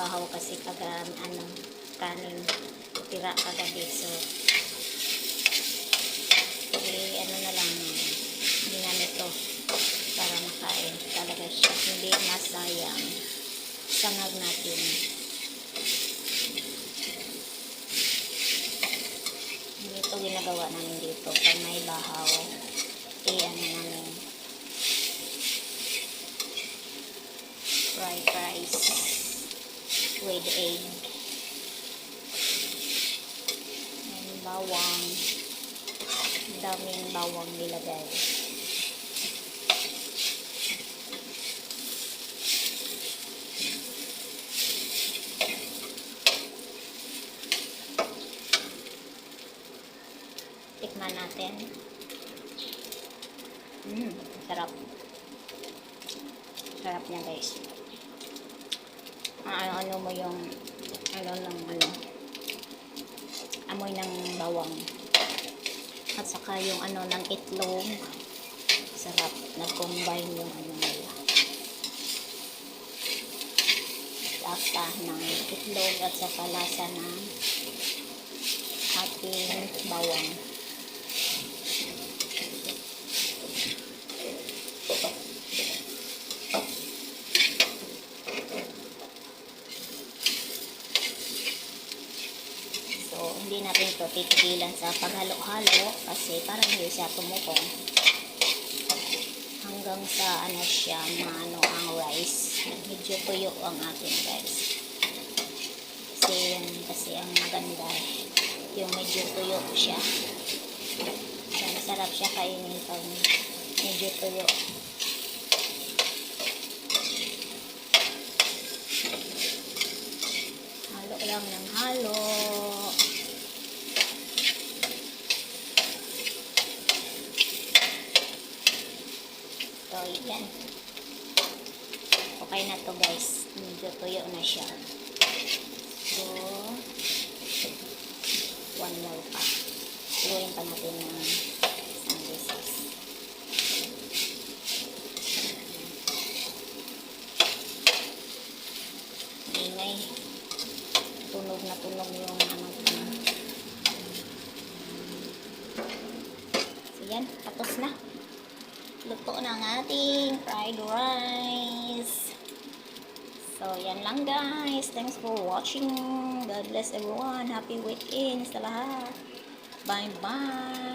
bahaw kasi kanin tira kagabi. So, ano na lang, ginamit to para makain talaga siya. Hindi masayang. Sangag natin. Ito ginagawa namin dito. Pag may bahaw, ano namin, fried rice with egg and bawang. Daming bawang nilagay. Tikman natin. Sarap. Sarap niya, guys. Ano mo yung amoy ng bawang at saka yung ng itlog. Sarap. Nag-combine yung nila. Lasa ng itlog at saka lasa ng ating bawang. Hindi natin ito titigilan sa paghalo-halo kasi parang hindi siya tumukong hanggang sa siya maano ang rice. Medyo tuyo ang ating rice kasi ang maganda yung medyo tuyo siya. So, masarap siya kainin pag medyo tuyo. Halo lang ng halo. So, yan. Okay na to, guys. Medyo tuyo na siya. So, one more pa. Tuloyin pa natin ng isang beses. Ingay. Tunog na tunog yung So, yan. Tapos na. Luto na ang ating fried rice. So, yan lang, guys. Thanks for watching. God bless everyone. Happy weekend sa lahat. Bye-bye.